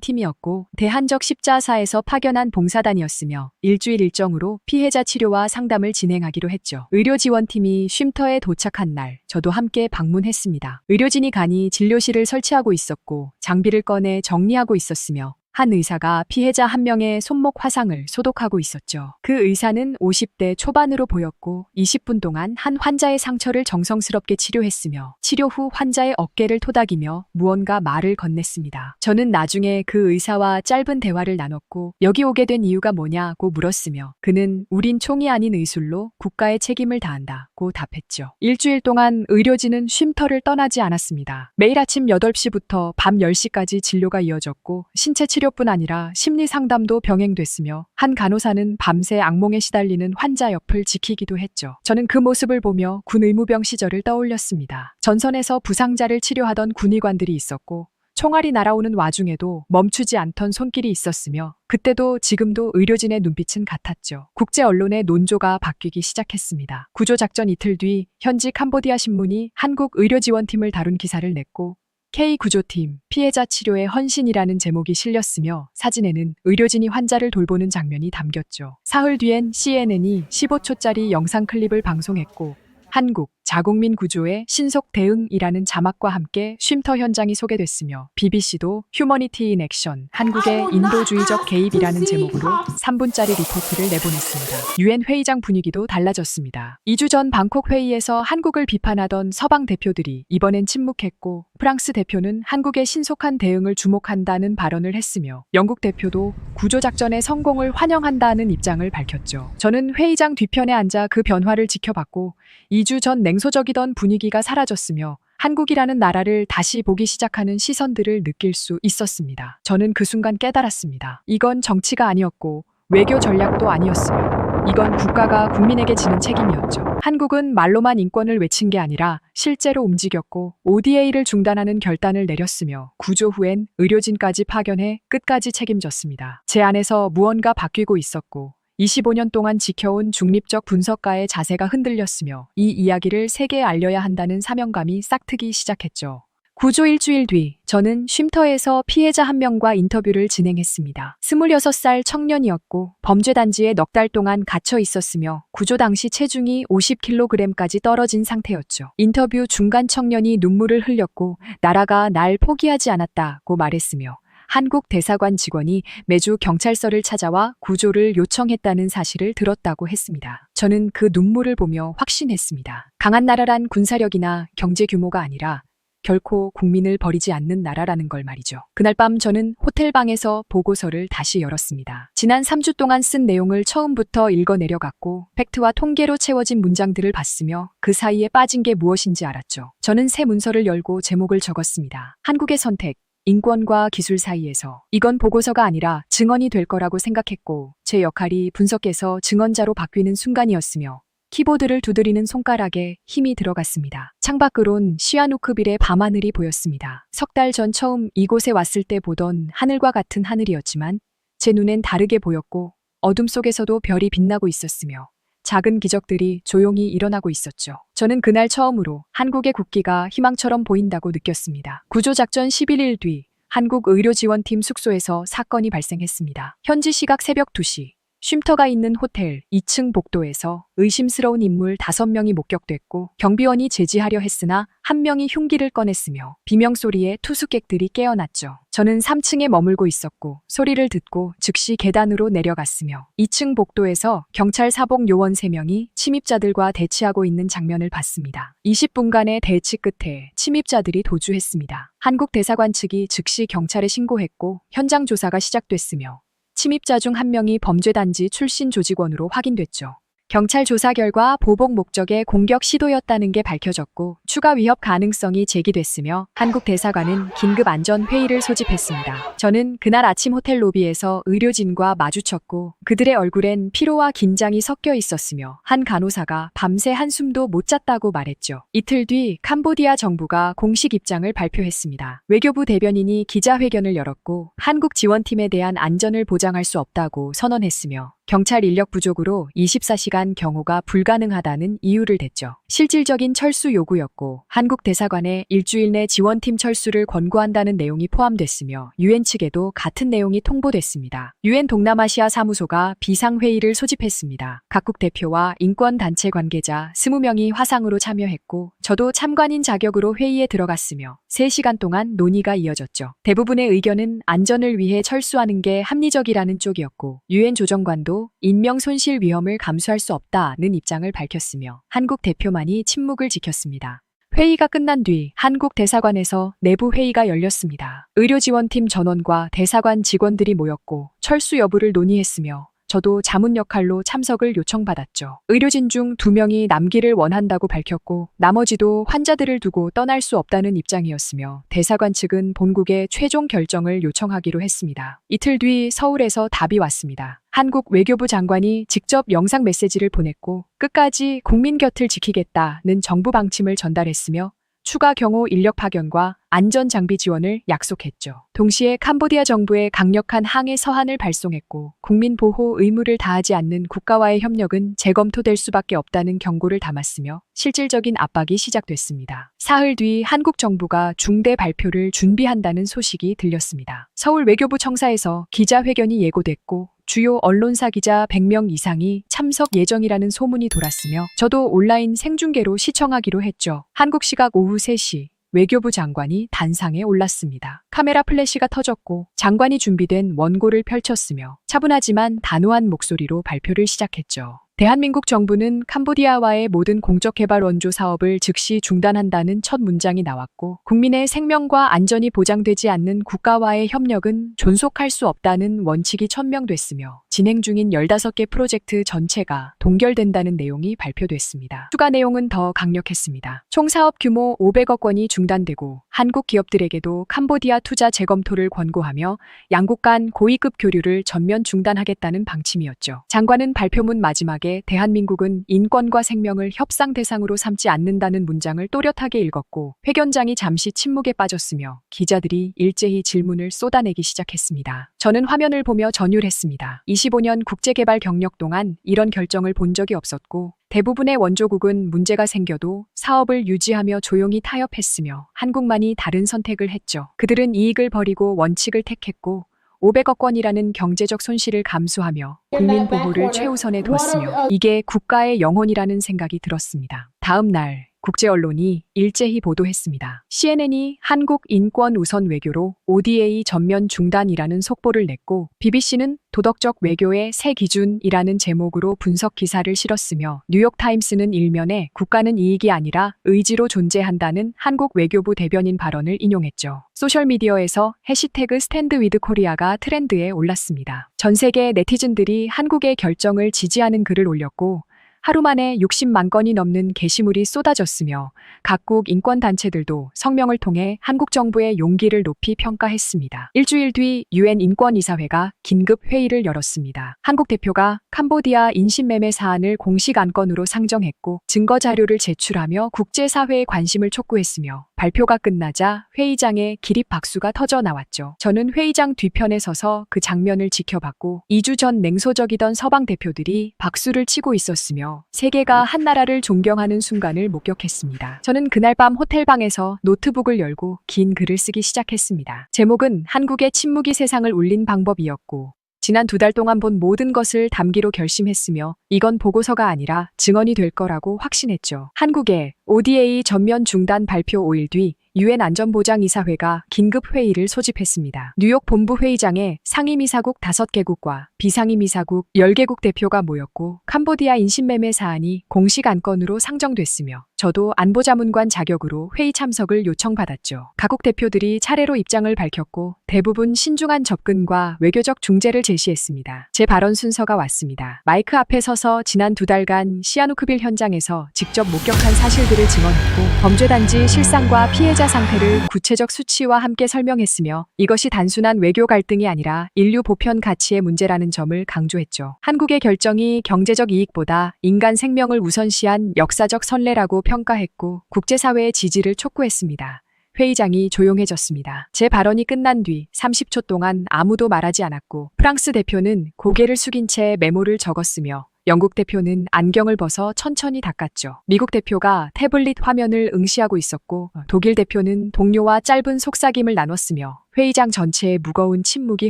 팀이었고 대한적 십자사에서 파견한 봉사단이었으며 일주일 일정으로 피해자 치료와 상담을 진행하기로 했죠. 의료지원팀이 쉼터에 도착한 날 저도 함께 방문했습니다. 의료진이 간이 진료실을 설치하고 있었고 장비를 꺼내 정리하고 있었으며 한 의사가 피해자 한 명의 손목 화상을 소독하고 있었죠. 그 의사는 50대 초반으로 보였고 20분 동안 한 환자의 상처를 정성스럽게 치료했으며 치료 후 환자의 어깨를 토닥이며 무언가 말을 건넸습니다. 저는 나중에 그 의사와 짧은 대화를 나눴고 여기 오게 된 이유가 뭐냐고 물었으며 그는 우린 총이 아닌 의술로 국가의 책임을 다한다고 답했죠. 일주일 동안 의료진은 쉼터를 떠나지 않았습니다. 매일 아침 8시부터 밤 10시까지 진료가 이어졌고 신체 치료뿐 아니라 심리 상담도 병행됐으며 한 간호사는 밤새 악몽에 시달리는 환자 옆을 지키기도 했죠. 저는 그 모습을 보며 군 의무병 시절을 떠올렸습니다. 전선에서 부상자를 치료하던 군의관들이 있었고 총알이 날아오는 와중에도 멈추지 않던 손길이 있었으며 그때도 지금도 의료진의 눈빛은 같았죠. 국제 언론의 논조가 바뀌기 시작했습니다. 구조작전 이틀 뒤 현지 캄보디아 신문이 한국 의료지원팀을 다룬 기사를 냈고 K구조팀, 피해자 치료의 헌신이라는 제목이 실렸으며 사진에는 의료진이 환자를 돌보는 장면이 담겼죠. 사흘 뒤엔 CNN이 15초짜리 영상 클립을 방송했고 한국 자국민 구조의 신속 대응이라는 자막과 함께 쉼터 현장이 소개됐으며 BBC도 휴머니티 인 액션, 한국의 인도주의적 개입이라는 제목으로 3분짜리 리포트를 내보냈습니다. UN 회의장 분위기도 달라졌습니다. 2주 전 방콕 회의에서 한국을 비판하던 서방 대표들이 이번엔 침묵했고 프랑스 대표는 한국의 신속한 대응을 주목한다는 발언을 했으며 영국 대표도 구조작전의 성공을 환영한다는 입장을 밝혔죠. 저는 회의장 뒤편에 앉아 그 변화를 지켜봤고 2주 전 냉소적이던 분위기가 사라졌으며 한국이라는 나라를 다시 보기 시작하는 시선들을 느낄 수 있었습니다. 저는 그 순간 깨달았습니다. 이건 정치가 아니었고 외교 전략도 아니었으며 이건 국가가 국민에게 지는 책임이었죠. 한국은 말로만 인권을 외친 게 아니라 실제로 움직였고 ODA를 중단하는 결단을 내렸으며 구조 후엔 의료진까지 파견해 끝까지 책임졌습니다. 제 안에서 무언가 바뀌고 있었고 25년 동안 지켜온 중립적 분석가의 자세가 흔들렸으며 이 이야기를 세계에 알려야 한다는 사명감이 싹트기 시작했죠. 구조 일주일 뒤 저는 쉼터에서 피해자 한 명과 인터뷰를 진행했습니다. 26살 청년이었고 범죄 단지에 넉 달 동안 갇혀 있었으며 구조 당시 체중이 50kg까지 떨어진 상태였죠. 인터뷰 중간 청년이 눈물을 흘렸고 나라가 날 포기하지 않았다고 말했으며 한국 대사관 직원이 매주 경찰서를 찾아와 구조를 요청했다는 사실을 들었다고 했습니다. 저는 그 눈물을 보며 확신했습니다. 강한 나라란 군사력이나 경제 규모가 아니라 결코 국민을 버리지 않는 나라라는 걸 말이죠. 그날 밤 저는 호텔방에서 보고서를 다시 열었습니다. 지난 3주 동안 쓴 내용을 처음부터 읽어 내려갔고 팩트와 통계로 채워진 문장들을 봤으며 그 사이에 빠진 게 무엇인지 알았죠. 저는 새 문서를 열고 제목을 적었습니다. 한국의 선택, 인권과 기술 사이에서. 이건 보고서가 아니라 증언이 될 거라고 생각했고 제 역할이 분석에서 증언자로 바뀌는 순간이었으며 키보드를 두드리는 손가락에 힘이 들어갔습니다. 창밖으론 시아누크빌의 밤하늘이 보였습니다. 석 달 전 처음 이곳에 왔을 때 보던 하늘과 같은 하늘이었지만 제 눈엔 다르게 보였고 어둠 속에서도 별이 빛나고 있었으며 작은 기적들이 조용히 일어나고 있었죠. 저는 그날 처음으로 한국의 국기가 희망처럼 보인다고 느꼈습니다. 구조작전 11일 뒤 한국 의료지원팀 숙소에서 사건이 발생했습니다. 현지 시각 새벽 2시. 쉼터가 있는 호텔 2층 복도에서 의심스러운 인물 5명이 목격됐고 경비원이 제지하려 했으나 한 명이 흉기를 꺼냈으며 비명소리에 투숙객들이 깨어났죠. 저는 3층에 머물고 있었고 소리를 듣고 즉시 계단으로 내려갔으며 2층 복도에서 경찰 사복 요원 3명이 침입자들과 대치하고 있는 장면을 봤습니다. 20분간의 대치 끝에 침입자들이 도주했습니다. 한국 대사관 측이 즉시 경찰에 신고했고 현장 조사가 시작됐으며 침입자 중 한 명이 범죄단지 출신 조직원으로 확인됐죠. 경찰 조사 결과 보복 목적의 공격 시도였다는 게 밝혀졌고 추가 위협 가능성이 제기됐으며 한국 대사관은 긴급 안전 회의를 소집했습니다. 저는 그날 아침 호텔 로비에서 의료진과 마주쳤고 그들의 얼굴엔 피로와 긴장이 섞여 있었으며 한 간호사가 밤새 한숨도 못 잤다고 말했죠. 이틀 뒤 캄보디아 정부가 공식 입장을 발표했습니다. 외교부 대변인이 기자회견을 열었고 한국 지원팀에 대한 안전을 보장할 수 없다고 선언했으며 경찰 인력 부족으로 24시간 경호가 불가능하다는 이유를 댔죠. 실질적인 철수 요구였고 한국 대사관에 일주일 내 지원팀 철수를 권고한다는 내용이 포함됐으며 유엔 측에도 같은 내용이 통보됐습니다. 유엔 동남아시아 사무소가 비상회의를 소집했습니다. 각국 대표와 인권단체 관계자 20명이 화상으로 참여했고 저도 참관인 자격으로 회의에 들어갔으며 3시간 동안 논의가 이어졌죠. 대부분의 의견은 안전을 위해 철수하는 게 합리적이라는 쪽이었고 유엔 조정관도 인명 손실 위험을 감수할 수 없다는 입장을 밝혔으며 한국 대표만이 침묵을 지켰습니다. 회의가 끝난 뒤 한국 대사관에서 내부 회의가 열렸습니다. 의료지원팀 전원과 대사관 직원들이 모였고 철수 여부를 논의했으며 저도 자문 역할로 참석을 요청받았죠. 의료진 중 2명이 남기를 원한다고 밝혔고 나머지도 환자들을 두고 떠날 수 없다는 입장이었으며 대사관 측은 본국에 최종 결정을 요청하기로 했습니다. 이틀 뒤 서울에서 답이 왔습니다. 한국 외교부 장관이 직접 영상 메시지를 보냈고 끝까지 국민 곁을 지키겠다는 정부 방침을 전달했으며 추가 경호 인력 파견과 안전 장비 지원을 약속했죠. 동시에 캄보디아 정부에 강력한 항해 서한을 발송했고 국민 보호 의무를 다하지 않는 국가와의 협력은 재검토될 수밖에 없다는 경고를 담았으며 실질적인 압박이 시작됐습니다. 사흘 뒤 한국 정부가 중대 발표를 준비한다는 소식이 들렸습니다. 서울 외교부 청사에서 기자회견이 예고됐고 주요 언론사 기자 100명 이상이 참석 예정이라는 소문이 돌았으며 저도 온라인 생중계로 시청하기로 했죠. 한국 시각 오후 3시 외교부 장관이 단상에 올랐습니다. 카메라 플래시가 터졌고 장관이 준비된 원고를 펼쳤으며 차분하지만 단호한 목소리로 발표를 시작했죠. 대한민국 정부는 캄보디아와의 모든 공적개발 원조 사업을 즉시 중단한다는 첫 문장이 나왔고 국민의 생명과 안전이 보장되지 않는 국가와의 협력은 존속할 수 없다는 원칙이 천명됐으며 진행 중인 15개 프로젝트 전체가 동결된다는 내용이 발표됐습니다. 추가 내용은 더 강력했습니다. 총 사업 규모 500억 원이 중단되고 한국 기업들에게도 캄보디아 투자 재검토를 권고하며 양국 간 고위급 교류를 전면 중단하겠다는 방침이었죠. 장관은 발표문 마지막에 대한민국은 인권과 생명을 협상 대상으로 삼지 않는다는 문장을 또렷하게 읽었고 회견장이 잠시 침묵에 빠졌으며 기자들이 일제히 질문을 쏟아내기 시작했습니다. 저는 화면을 보며 전율했습니다. 25년 국제개발 경력 동안 이런 결정을 본 적이 없었고 대부분의 원조국은 문제가 생겨도 사업을 유지하며 조용히 타협했으며 한국만이 다른 선택을 했죠. 그들은 이익을 버리고 원칙을 택했고 500억 원이라는 경제적 손실을 감수하며 국민 보호를 최우선에 뒀으며 이게 국가의 영혼이라는 생각이 들었습니다. 다음 날 국제 언론이 일제히 보도했습니다. CNN이 한국 인권 우선 외교로 ODA 전면 중단이라는 속보를 냈고 BBC는 도덕적 외교의 새 기준이라는 제목으로 분석 기사를 실었으며 뉴욕타임스는 일면에 국가는 이익이 아니라 의지로 존재한다는 한국 외교부 대변인 발언을 인용했죠. 소셜미디어에서 해시태그 스탠드 위드 코리아가 트렌드에 올랐습니다. 전 세계 네티즌들이 한국의 결정을 지지하는 글을 올렸고 하루 만에 60만 건이 넘는 게시물이 쏟아졌으며 각국 인권단체들도 성명을 통해 한국 정부의 용기를 높이 평가했습니다. 일주일 뒤 UN 인권이사회가 긴급 회의를 열었습니다. 한국 대표가 캄보디아 인신매매 사안을 공식 안건으로 상정했고 증거 자료를 제출하며 국제사회의 관심을 촉구했으며 발표가 끝나자 회의장에 기립 박수가 터져 나왔죠. 저는 회의장 뒤편에 서서 그 장면을 지켜봤고 2주 전 냉소적이던 서방 대표들이 박수를 치고 있었으며 세계가 한 나라를 존경하는 순간을 목격했습니다. 저는 그날 밤 호텔방에서 노트북을 열고 긴 글을 쓰기 시작했습니다. 제목은 한국의 침묵이 세상을 울린 방법이었고 지난 2달 동안 본 모든 것을 담기로 결심했으며 이건 보고서가 아니라 증언이 될 거라고 확신했죠. 한국의 ODA 전면 중단 발표 5일 뒤 UN 안전보장이사회가 긴급 회의를 소집했습니다. 뉴욕 본부 회의장에 상임이사국 5개국과 비상임이사국 10개국 대표가 모였고 캄보디아 인신매매 사안이 공식 안건으로 상정됐으며 저도 안보자문관 자격으로 회의 참석을 요청받았죠. 각국 대표들이 차례로 입장을 밝혔고 대부분 신중한 접근과 외교적 중재를 제시했습니다. 제 발언 순서가 왔습니다. 마이크 앞에 서서 지난 2달간 시아누크빌 현장에서 직접 목격한 사실들을 증언했고 범죄단지 실상과 피해자 상태를 구체적 수치와 함께 설명했으며 이것이 단순한 외교 갈등이 아니라 인류 보편 가치의 문제라는 점을 강조했죠. 한국의 결정이 경제적 이익보다 인간 생명을 우선시한 역사적 선례라고 평가했고 국제사회의 지지를 촉구했습니다. 회의장이 조용해졌습니다. 제 발언이 끝난 뒤 30초 동안 아무도 말하지 않았고 프랑스 대표는 고개를 숙인 채 메모를 적었으며 영국 대표는 안경을 벗어 천천히 닦았죠. 미국 대표가 태블릿 화면을 응시하고 있었고 독일 대표는 동료와 짧은 속삭임을 나눴으며 회의장 전체에 무거운 침묵이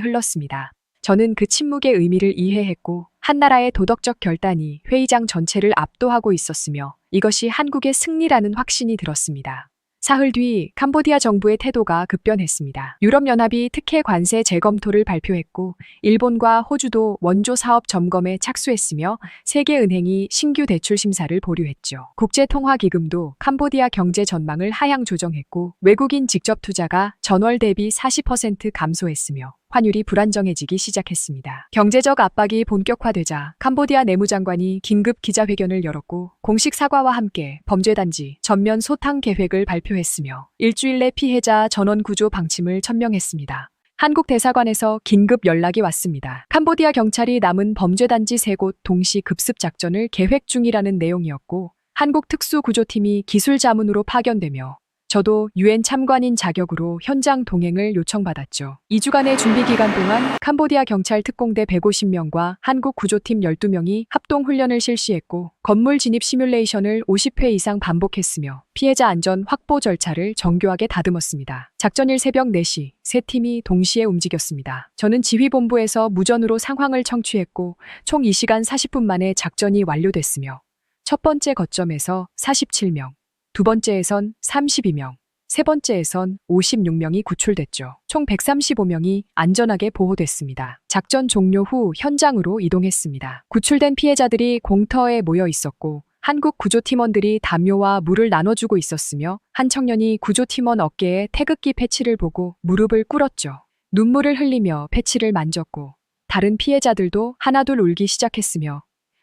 흘렀습니다. 저는 그 침묵의 의미를 이해했고 한 나라의 도덕적 결단이 회의장 전체를 압도하고 있었으며 이것이 한국의 승리라는 확신이 들었습니다. 사흘 뒤 캄보디아 정부의 태도가 급변했습니다. 유럽연합이 특혜 관세 재검토를 발표했고 일본과 호주도 원조 사업 점검에 착수했으며 세계은행이 신규 대출 심사를 보류했죠. 국제통화기금도 캄보디아 경제 전망을 하향 조정했고 외국인 직접 투자가 전월 대비 40% 감소했으며 환율이 불안정해지기 시작했습니다. 경제적 압박이 본격화되자 캄보디아 내무장관이 긴급 기자회견을 열었고 공식 사과와 함께 범죄단지 전면 소탕 계획을 발표했으며 일주일 내 피해자 전원 구조 방침을 천명했습니다. 한국 대사관에서 긴급 연락이 왔습니다. 캄보디아 경찰이 남은 범죄단지 3곳 동시 급습 작전을 계획 중이라는 내용이었고 한국 특수구조팀이 기술 자문으로 파견되며 저도 UN 참관인 자격으로 현장 동행을 요청받았죠. 2주간의 준비 기간 동안 캄보디아 경찰 특공대 150명과 한국 구조팀 12명이 합동 훈련을 실시했고 건물 진입 시뮬레이션을 50회 이상 반복했으며 피해자 안전 확보 절차를 정교하게 다듬었습니다. 작전일 새벽 4시, 세 팀이 동시에 움직였습니다. 저는 지휘본부에서 무전으로 상황을 청취했고 총 2시간 40분 만에 작전이 완료됐으며 첫 번째 거점에서 47명, 두 번째에선 32명, 세 번째에선 56명이 구출됐죠. 총 135명이 안전하게 보호됐습니다. 작전 종료 후 현장으로 이동했습니다. 구출된 피해자들이 공터에 모여 있었고 한국 구조팀원들이 담요와 물을 나눠주고 있었으며 한 청년이 구조팀원 어깨에 태극기 패치를 보고 무릎을 꿇었죠. 눈물을 흘리며 패치를 만졌고 다른 피해자들도 하나둘 울기 시작했으며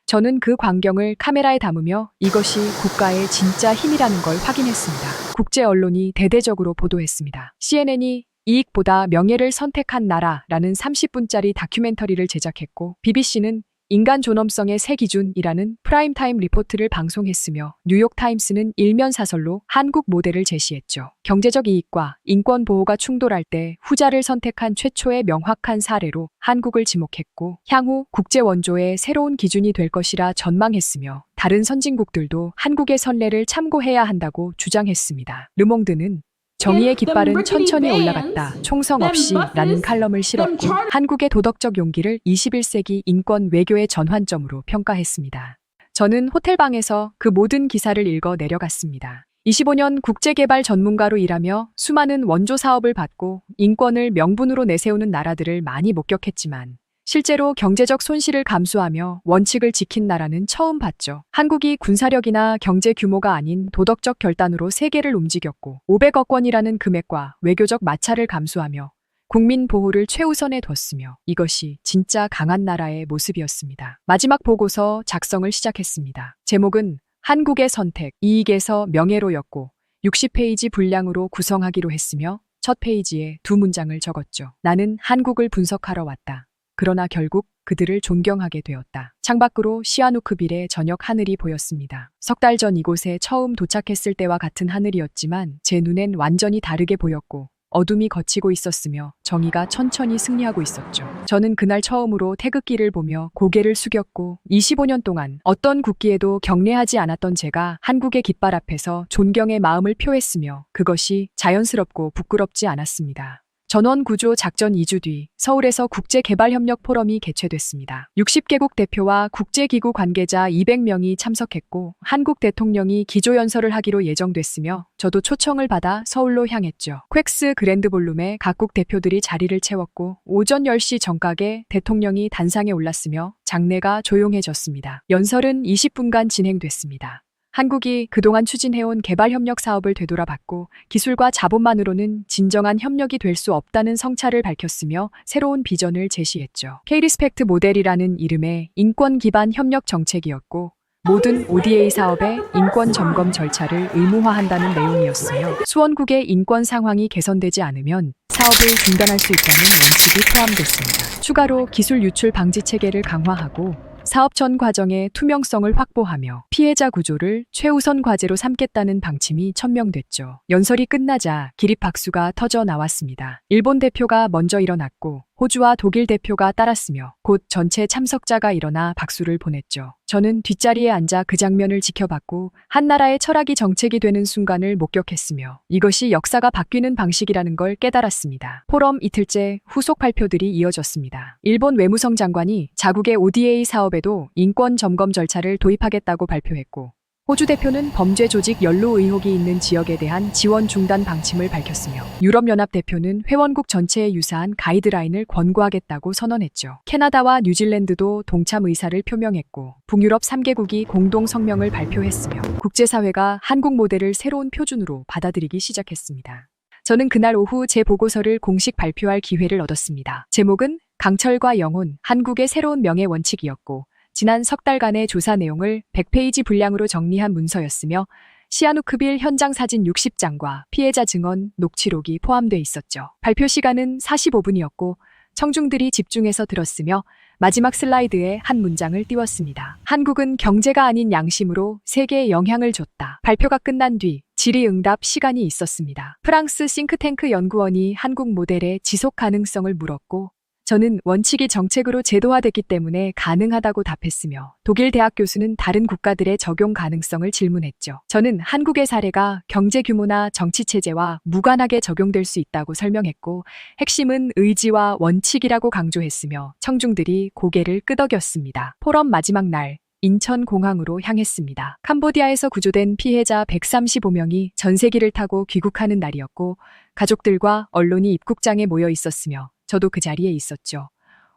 저는 그 광경을 카메라에 담으며 이것이 국가의 진짜 힘이라는 걸 확인했습니다. 국제 언론이 대대적으로 보도했습니다. CNN이 이익보다 명예를 선택한 나라라는 30분짜리 다큐멘터리를 제작했고 BBC는 인간 존엄성의 새 기준이라는 프라임타임 리포트를 방송했으며 뉴욕타임스는 일면 사설로 한국 모델을 제시했죠. 경제적 이익과 인권 보호가 충돌할 때 후자를 선택한 최초의 명확한 사례로 한국을 지목했고 향후 국제 원조의 새로운 기준이 될 것이라 전망했으며 다른 선진국들도 한국의 선례를 참고해야 한다고 주장했습니다. 르몽드는 정의의 깃발은 천천히 올라갔다. 총성 없이 라는 칼럼을 실었고 한국의 도덕적 용기를 21세기 인권 외교의 전환점으로 평가했습니다. 저는 호텔방에서 그 모든 기사를 읽어 내려갔습니다. 25년 국제개발 전문가로 일하며 수많은 원조 사업을 받고 인권을 명분으로 내세우는 나라들을 많이 목격했지만 실제로 경제적 손실을 감수하며 원칙을 지킨 나라는 처음 봤죠. 한국이 군사력이나 경제 규모가 아닌 도덕적 결단으로 세계를 움직였고 500억 원이라는 금액과 외교적 마찰을 감수하며 국민 보호를 최우선에 뒀으며 이것이 진짜 강한 나라의 모습이었습니다. 마지막 보고서 작성을 시작했습니다. 제목은 한국의 선택, 이익에서 명예로였고 60페이지 분량으로 구성하기로 했으며 첫 페이지에 두 문장을 적었죠. 나는 한국을 분석하러 왔다. 그러나 결국 그들을 존경하게 되었다. 창밖으로 시아누크빌의 저녁 하늘이 보였습니다. 석 달 전 이곳에 처음 도착했을 때와 같은 하늘이었지만 제 눈엔 완전히 다르게 보였고 어둠이 걷히고 있었으며 정의가 천천히 승리하고 있었죠. 저는 그날 처음으로 태극기를 보며 고개를 숙였고 25년 동안 어떤 국기에도 경례하지 않았던 제가 한국의 깃발 앞에서 존경의 마음을 표했으며 그것이 자연스럽고 부끄럽지 않았습니다. 전원구조 작전 2주 뒤 서울에서 국제개발협력 포럼이 개최됐습니다. 60개국 대표와 국제기구 관계자 200명이 참석했고 한국 대통령이 기조연설을 하기로 예정됐으며 저도 초청을 받아 서울로 향했죠. 퀘스 그랜드볼룸에 각국 대표들이 자리를 채웠고 오전 10시 정각에 대통령이 단상에 올랐으며 장내가 조용해졌습니다. 연설은 20분간 진행됐습니다. 한국이 그동안 추진해온 개발협력 사업을 되돌아봤고 기술과 자본만으로는 진정한 협력이 될 수 없다는 성찰을 밝혔으며 새로운 비전을 제시했죠. K-리스펙트 모델이라는 이름의 인권 기반 협력 정책이었고 모든 ODA 사업의 인권 점검 절차를 의무화한다는 내용이었으며 수원국의 인권 상황이 개선되지 않으면 사업을 중단할 수 있다는 원칙이 포함됐습니다. 추가로 기술 유출 방지 체계를 강화하고 사업 전 과정의 투명성을 확보하며 피해자 구조를 최우선 과제로 삼겠다는 방침이 천명됐죠. 연설이 끝나자 기립박수가 터져 나왔습니다. 일본 대표가 먼저 일어났고 호주와 독일 대표가 따랐으며 곧 전체 참석자가 일어나 박수를 보냈죠. 저는 뒷자리에 앉아 그 장면을 지켜봤고 한 나라의 철학이 정책이 되는 순간을 목격했으며 이것이 역사가 바뀌는 방식이라는 걸 깨달았습니다. 포럼 이틀째 후속 발표들이 이어졌습니다. 일본 외무성 장관이 자국의 ODA 사업에도 인권 점검 절차를 도입하겠다고 발표했고 호주 대표는 범죄 조직 연루 의혹이 있는 지역에 대한 지원 중단 방침을 밝혔으며 유럽연합 대표는 회원국 전체에 유사한 가이드라인을 권고하겠다고 선언했죠. 캐나다와 뉴질랜드도 동참 의사를 표명했고 북유럽 3개국이 공동 성명을 발표했으며 국제사회가 한국 모델을 새로운 표준으로 받아들이기 시작했습니다. 저는 그날 오후 제 보고서를 공식 발표할 기회를 얻었습니다. 제목은 강철과 영혼, 한국의 새로운 명예 원칙이었고 지난 석 달간의 조사 내용을 100페이지 분량으로 정리한 문서였으며 시아누크빌 현장 사진 60장과 피해자 증언, 녹취록이 포함돼 있었죠. 발표 시간은 45분이었고 청중들이 집중해서 들었으며 마지막 슬라이드에 한 문장을 띄웠습니다. 한국은 경제가 아닌 양심으로 세계에 영향을 줬다. 발표가 끝난 뒤 질의응답 시간이 있었습니다. 프랑스 싱크탱크 연구원이 한국 모델의 지속 가능성을 물었고 저는 원칙이 정책으로 제도화됐기 때문에 가능하다고 답했으며 독일 대학 교수는 다른 국가들의 적용 가능성을 질문했죠. 저는 한국의 사례가 경제 규모나 정치 체제와 무관하게 적용될 수 있다고 설명했고 핵심은 의지와 원칙이라고 강조했으며 청중들이 고개를 끄덕였습니다. 포럼 마지막 날 인천공항으로 향했습니다. 캄보디아에서 구조된 피해자 135명이 전세기를 타고 귀국하는 날이었고 가족들과 언론이 입국장에 모여 있었으며 저도 그 자리에 있었죠.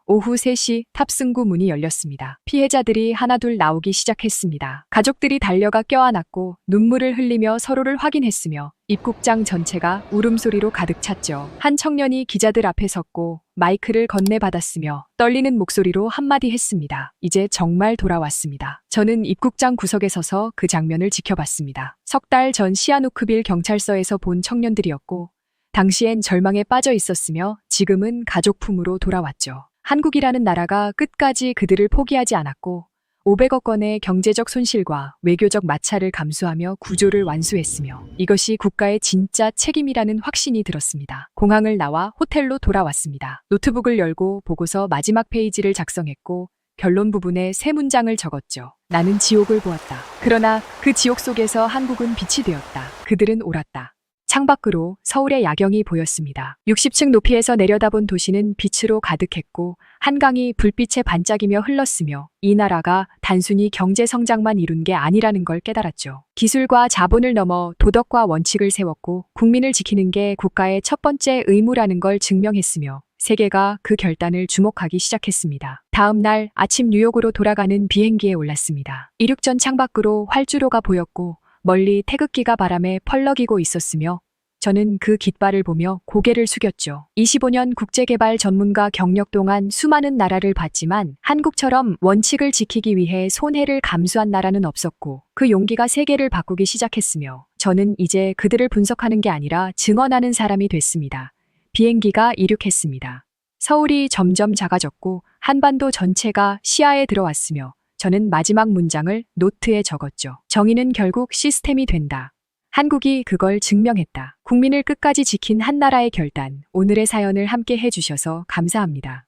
오후 3시 탑승구 문이 열렸습니다. 피해자들이 하나둘 나오기 시작했습니다. 가족들이 달려가 껴안았고 눈물을 흘리며 서로를 확인했으며 입국장 전체가 울음소리로 가득 찼죠. 한 청년이 기자들 앞에 섰고 마이크를 건네받았으며 떨리는 목소리로 한마디 했습니다. 이제 정말 돌아왔습니다. 저는 입국장 구석에 서서 그 장면을 지켜봤습니다. 석 달 전 시아누크빌 경찰서에서 본 청년들이었고 당시엔 절망에 빠져 있었으며 지금은 가족 품으로 돌아왔죠. 한국이라는 나라가 끝까지 그들을 포기하지 않았고 500억 원의 경제적 손실과 외교적 마찰을 감수하며 구조를 완수했으며 이것이 국가의 진짜 책임이라는 확신이 들었습니다. 공항을 나와 호텔로 돌아왔습니다. 노트북을 열고 보고서 마지막 페이지를 작성했고 결론 부분에 세 문장을 적었죠. 나는 지옥을 보았다. 그러나 그 지옥 속에서 한국은 빛이 되었다. 그들은 옳았다. 창밖으로 서울의 야경이 보였습니다. 60층 높이에서 내려다본 도시는 빛으로 가득했고 한강이 불빛에 반짝이며 흘렀으며 이 나라가 단순히 경제 성장만 이룬 게 아니라는 걸 깨달았죠. 기술과 자본을 넘어 도덕과 원칙을 세웠고 국민을 지키는 게 국가의 첫 번째 의무라는 걸 증명했으며 세계가 그 결단을 주목하기 시작했습니다. 다음 날 아침 뉴욕으로 돌아가는 비행기에 올랐습니다. 이륙전 창밖으로 활주로가 보였고 멀리 태극기가 바람에 펄럭이고 있었으며 저는 그 깃발을 보며 고개를 숙였죠. 25년 국제개발 전문가 경력 동안 수많은 나라를 봤지만 한국처럼 원칙을 지키기 위해 손해를 감수한 나라는 없었고 그 용기가 세계를 바꾸기 시작했으며 저는 이제 그들을 분석하는 게 아니라 증언하는 사람이 됐습니다. 비행기가 이륙했습니다. 서울이 점점 작아졌고 한반도 전체가 시야에 들어왔으며 저는 마지막 문장을 노트에 적었죠. 정의는 결국 시스템이 된다. 한국이 그걸 증명했다. 국민을 끝까지 지킨 한 나라의 결단. 오늘의 사연을 함께 해주셔서 감사합니다.